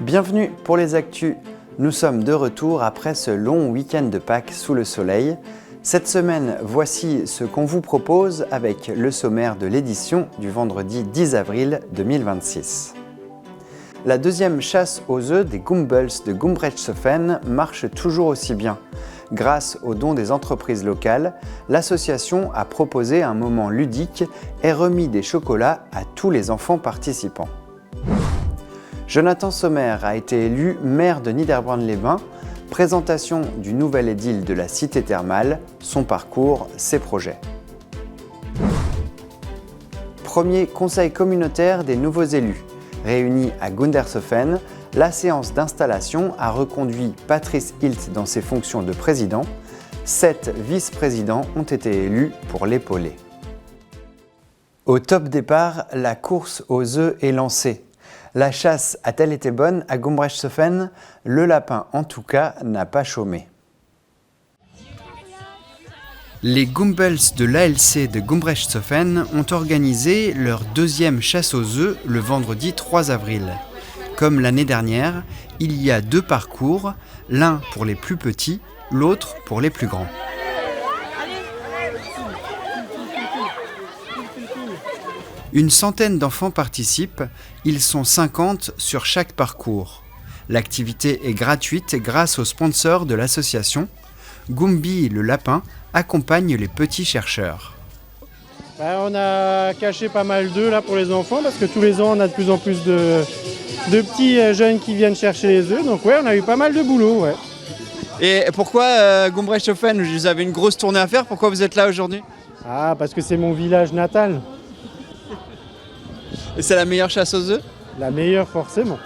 Bienvenue pour les actus. Nous sommes de retour après ce long week-end de Pâques sous le soleil. Cette semaine, voici ce qu'on vous propose avec le sommaire de l'édition du vendredi 10 avril 2026. La deuxième chasse aux œufs des Gumbels de Gumbrechtshoffen marche toujours aussi bien. Grâce aux dons des entreprises locales, l'association a proposé un moment ludique et remis des chocolats à tous les enfants participants. Jonathan Sommer a été élu maire de Niederbronn-les-Bains. Présentation du nouvel édile de la cité thermale, son parcours, ses projets. Premier conseil communautaire des nouveaux élus. Réunis à Gundershofen, la séance d'installation a reconduit Patrice Hilt dans ses fonctions de président. 7 vice-présidents ont été élus pour l'épauler. Au top départ, la course aux œufs est lancée. La chasse a-t-elle été bonne à Gumbrechtshoffen? Le lapin, en tout cas, n'a pas chômé. Les Gumbels de l'ALC de Gumbrechtshoffen ont organisé leur deuxième chasse aux œufs le vendredi 3 avril. Comme l'année dernière, il y a 2 parcours, l'un pour les plus petits, l'autre pour les plus grands. Une centaine d'enfants participent, ils sont 50 sur chaque parcours. L'activité est gratuite grâce aux sponsors de l'association. Gumbi le lapin accompagne les petits chercheurs. On a caché pas mal d'œufs là pour les enfants parce que tous les ans on a de plus en plus de petits jeunes qui viennent chercher les œufs. Donc ouais, on a eu pas mal de boulot. Ouais. Et pourquoi Gumbrechtshoffen? Vous avez une grosse tournée à faire, pourquoi vous êtes là aujourd'hui? Ah, parce que c'est mon village natal. Et c'est la meilleure chasse aux œufs? La meilleure forcément.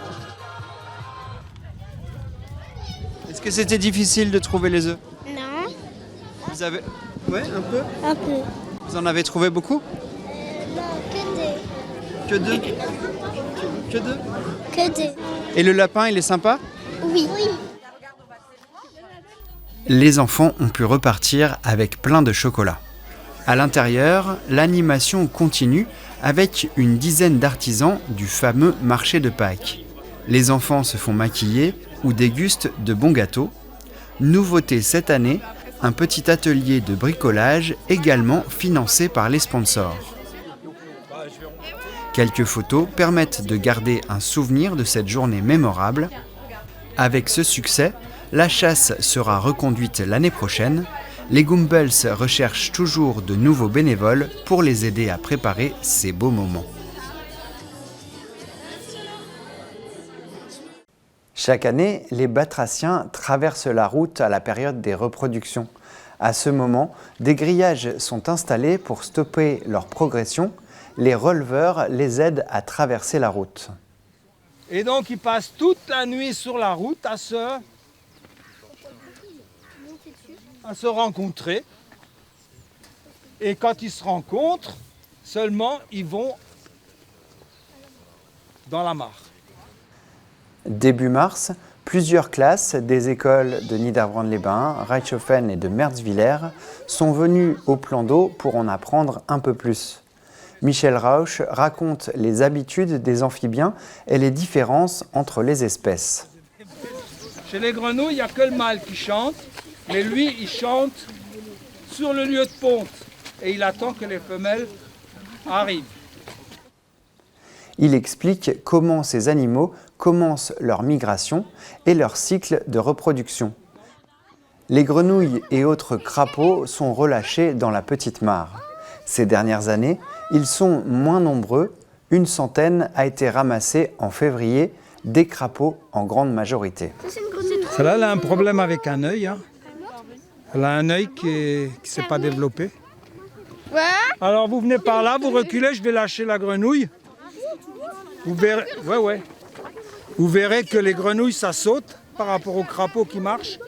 Est-ce que c'était difficile de trouver les œufs? Non. Vous avez... Ouais, un peu? Un peu. Vous en avez trouvé beaucoup? Non, que 2. Que 2? Que 2. Et le lapin, il est sympa? Oui. Les enfants ont pu repartir avec plein de chocolat. À l'intérieur, l'animation continue avec une dizaine d'artisans du fameux marché de Pâques. Les enfants se font maquiller ou dégustent de bons gâteaux. Nouveauté cette année, un petit atelier de bricolage également financé par les sponsors. Quelques photos permettent de garder un souvenir de cette journée mémorable. Avec ce succès, la chasse sera reconduite l'année prochaine. Les Gumbels recherchent toujours de nouveaux bénévoles pour les aider à préparer ces beaux moments. Chaque année, les batraciens traversent la route à la période des reproductions. À ce moment, des grillages sont installés pour stopper leur progression. Les releveurs les aident à traverser la route. Et donc ils passent toute la nuit sur la route à se rencontrer. Et quand ils se rencontrent, seulement ils vont dans la mare. Début mars, plusieurs classes des écoles de Niederbronn-les-Bains, Reichshofen et de Merzwiller sont venues au plan d'eau pour en apprendre un peu plus. Michel Rauch raconte les habitudes des amphibiens et les différences entre les espèces. Chez les grenouilles, il n'y a que le mâle qui chante, mais lui, il chante sur le lieu de ponte et il attend que les femelles arrivent. Il explique comment ces animaux commencent leur migration et leur cycle de reproduction. Les grenouilles et autres crapauds sont relâchés dans la petite mare. Ces dernières années, ils sont moins nombreux. Une centaine a été ramassée en février, des crapauds en grande majorité. Celle-là, elle a un problème avec un œil. Elle a un œil qui ne s'est pas développé. Ouais. Alors vous venez par là, vous reculez, je vais lâcher la grenouille. Vous verrez, Vous verrez que les grenouilles, ça saute par rapport aux crapauds qui marchent.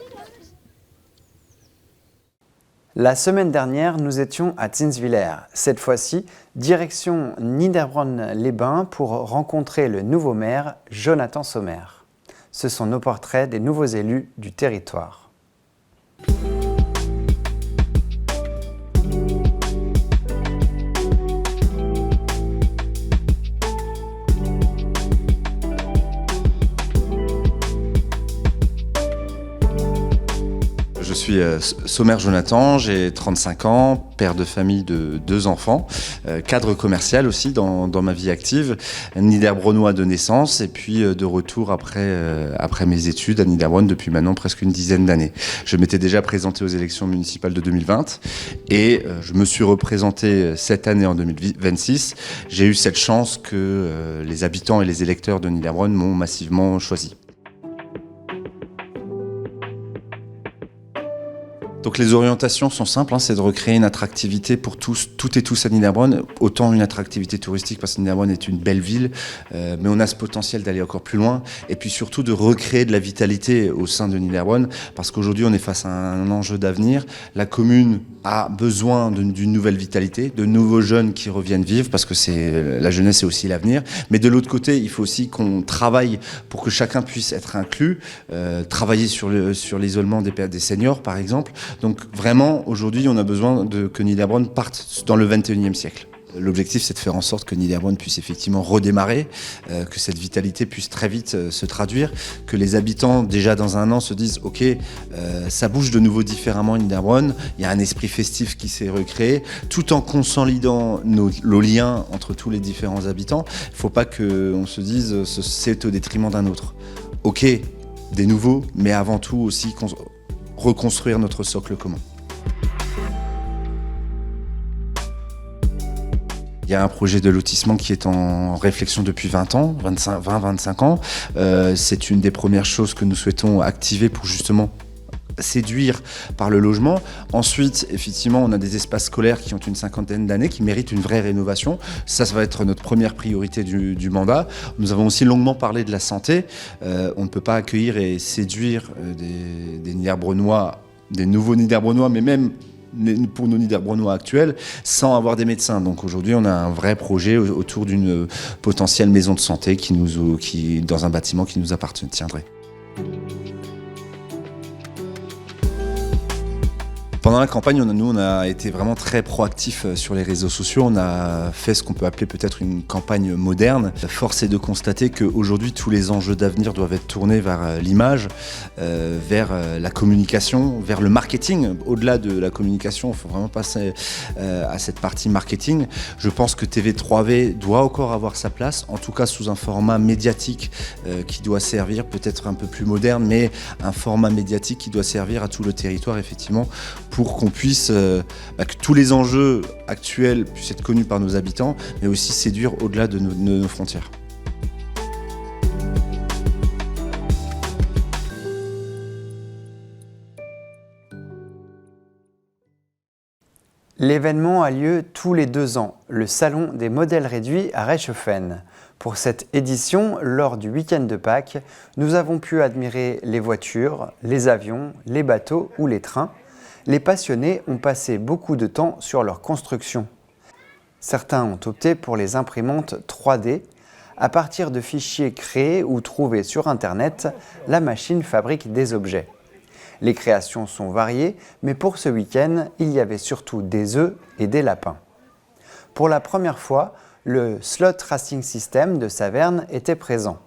La semaine dernière, nous étions à Zinswiller. Cette fois-ci, direction Niederbronn-les-Bains pour rencontrer le nouveau maire, Jonathan Sommer. Ce sont nos portraits des nouveaux élus du territoire. je suis Sommer Jonathan, j'ai 35 ans, père de famille de 2 enfants, cadre commercial aussi dans ma vie active, Niederbronnois de naissance et puis de retour après mes études à Niederbronn depuis maintenant presque une dizaine d'années. Je m'étais déjà présenté aux élections municipales de 2020 et je me suis représenté cette année en 2026. J'ai eu cette chance que les habitants et les électeurs de Niederbronn m'ont massivement choisi. Donc les orientations sont simples, c'est de recréer une attractivité pour toutes et tous à Niederbronn, autant une attractivité touristique parce que Niederbronn est une belle ville, mais on a ce potentiel d'aller encore plus loin, et puis surtout de recréer de la vitalité au sein de Niederbronn, parce qu'aujourd'hui on est face à un enjeu d'avenir. La commune a besoin d'une nouvelle vitalité, de nouveaux jeunes qui reviennent vivre, parce que la jeunesse c'est aussi l'avenir, mais de l'autre côté il faut aussi qu'on travaille pour que chacun puisse être inclus, travailler sur l'isolement des seniors par exemple. Donc vraiment, aujourd'hui, on a besoin que Niederbronn parte dans le 21e siècle. L'objectif, c'est de faire en sorte que Niederbronn puisse effectivement redémarrer, que cette vitalité puisse très vite se traduire, que les habitants, déjà dans un an, se disent « Ok, ça bouge de nouveau différemment à Niederbronn, il y a un esprit festif qui s'est recréé, tout en consolidant nos liens entre tous les différents habitants. Il ne faut pas qu'on se dise « c'est au détriment d'un autre ». Ok, des nouveaux, mais avant tout aussi reconstruire notre socle commun. Il y a un projet de lotissement qui est en réflexion depuis 25 ans. C'est une des premières choses que nous souhaitons activer pour justement séduire par le logement. Ensuite, effectivement, on a des espaces scolaires qui ont une 50aine d'années, qui méritent une vraie rénovation. Ça va être notre première priorité du mandat. Nous avons aussi longuement parlé de la santé. On ne peut pas accueillir et séduire des Niederbronnois, des nouveaux Niederbronnois, mais même pour nos Niederbronnois actuels, sans avoir des médecins. Donc aujourd'hui, on a un vrai projet autour d'une potentielle maison de santé qui dans un bâtiment qui nous appartiendrait. Pendant la campagne, on a été vraiment très proactifs sur les réseaux sociaux. On a fait ce qu'on peut appeler peut-être une campagne moderne. Force est de constater qu'aujourd'hui, tous les enjeux d'avenir doivent être tournés vers l'image, vers la communication, vers le marketing. Au-delà de la communication, il faut vraiment passer à cette partie marketing. Je pense que TV3V doit encore avoir sa place, en tout cas sous un format médiatique qui doit servir, peut-être un peu plus moderne, mais un format médiatique qui doit servir à tout le territoire, effectivement, pour qu'on puisse, que tous les enjeux actuels puissent être connus par nos habitants, mais aussi séduire au-delà de nos frontières. L'événement a lieu tous les 2 ans, le Salon des modèles réduits à Reichshoffen. Pour cette édition, lors du week-end de Pâques, nous avons pu admirer les voitures, les avions, les bateaux ou les trains. Les passionnés ont passé beaucoup de temps sur leur construction. Certains ont opté pour les imprimantes 3D. À partir de fichiers créés ou trouvés sur Internet, la machine fabrique des objets. Les créations sont variées, mais pour ce week-end, il y avait surtout des œufs et des lapins. Pour la première fois, le Slot Racing System de Saverne était présent.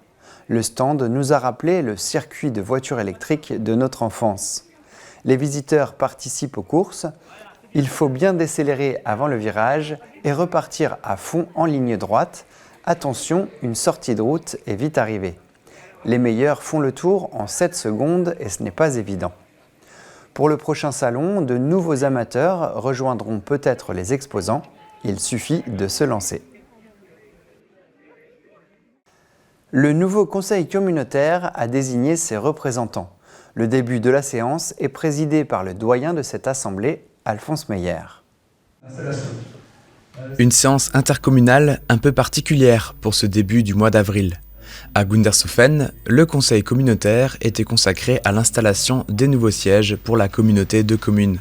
Le stand nous a rappelé le circuit de voitures électriques de notre enfance. Les visiteurs participent aux courses. Il faut bien décélérer avant le virage et repartir à fond en ligne droite. Attention, une sortie de route est vite arrivée. Les meilleurs font le tour en 7 secondes et ce n'est pas évident. Pour le prochain salon, de nouveaux amateurs rejoindront peut-être les exposants. Il suffit de se lancer. Le nouveau conseil communautaire a désigné ses représentants. Le début de la séance est présidé par le doyen de cette assemblée, Alphonse Meyer. Une séance intercommunale un peu particulière pour ce début du mois d'avril. À Gundershofen, le conseil communautaire était consacré à l'installation des nouveaux sièges pour la communauté de communes.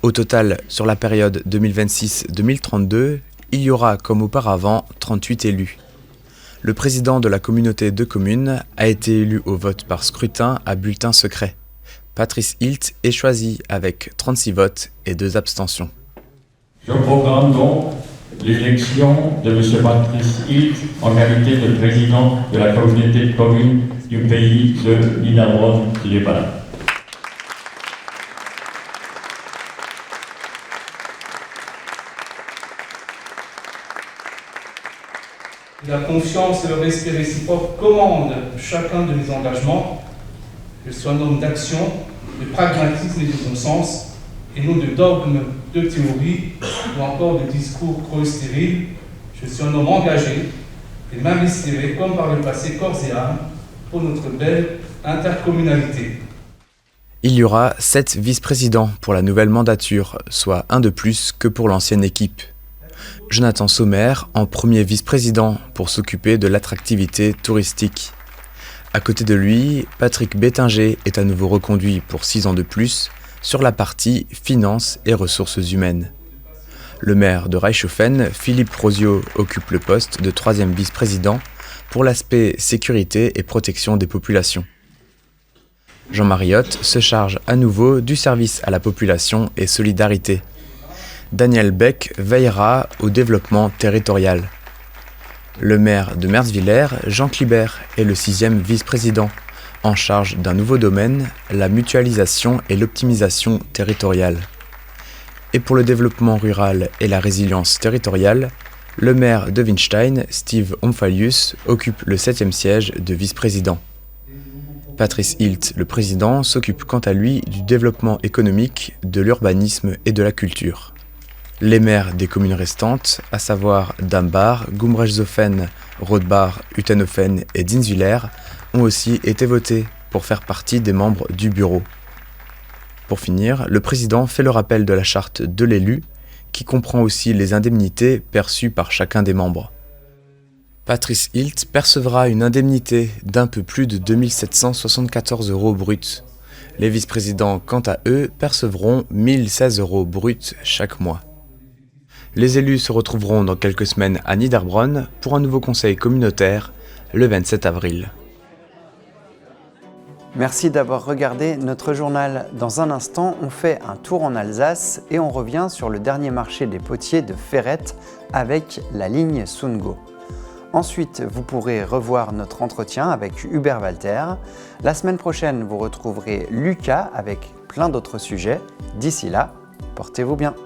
Au total, sur la période 2026-2032, il y aura comme auparavant 38 élus. Le président de la communauté de communes a été élu au vote par scrutin à bulletin secret. Patrice Hilt est choisi avec 36 votes et 2 abstentions. Je programme donc l'élection de M. Patrice Hilt en qualité de président de la communauté de communes du pays de Niederbronn-les-Bains. La confiance et le respect réciproque commandent chacun de mes engagements. Je suis un homme d'action, de pragmatisme et de bon sens, et non de dogmes, de théorie ou encore de discours trop stériles. Je suis un homme engagé et m'investirai comme par le passé corps et âme pour notre belle intercommunalité. Il y aura 7 vice-présidents pour la nouvelle mandature, soit un de plus que pour l'ancienne équipe. Jonathan Sommer en premier vice-président pour s'occuper de l'attractivité touristique. À côté de lui, Patrick Bettinger est à nouveau reconduit pour 6 ans de plus sur la partie finances et ressources humaines. Le maire de Reichshofen, Philippe Rosio, occupe le poste de 3e vice-président pour l'aspect sécurité et protection des populations. Jean Mariotte se charge à nouveau du service à la population et solidarité. Daniel Beck veillera au développement territorial. Le maire de Merzwiller, Jean Clibert, est le 6e vice-président, en charge d'un nouveau domaine, la mutualisation et l'optimisation territoriale. Et pour le développement rural et la résilience territoriale, le maire de Winstein, Steve Omphalius, occupe le 7e siège de vice-président. Patrice Hilt, le président, s'occupe quant à lui du développement économique, de l'urbanisme et de la culture. Les maires des communes restantes, à savoir Dambach, Gumbrechtshofen, Rothbach, Utenhofen et Dinswiller, ont aussi été votés pour faire partie des membres du bureau. Pour finir, le président fait le rappel de la charte de l'élu, qui comprend aussi les indemnités perçues par chacun des membres. Patrice Hilt percevra une indemnité d'un peu plus de 2 774 € bruts. Les vice-présidents, quant à eux, percevront 1 016 € bruts chaque mois. Les élus se retrouveront dans quelques semaines à Niederbronn pour un nouveau conseil communautaire le 27 avril. Merci d'avoir regardé notre journal. Dans un instant, on fait un tour en Alsace et on revient sur le dernier marché des potiers de Ferrette avec la ligne Sungo. Ensuite, vous pourrez revoir notre entretien avec Hubert Walter. La semaine prochaine, vous retrouverez Lucas avec plein d'autres sujets. D'ici là, portez-vous bien.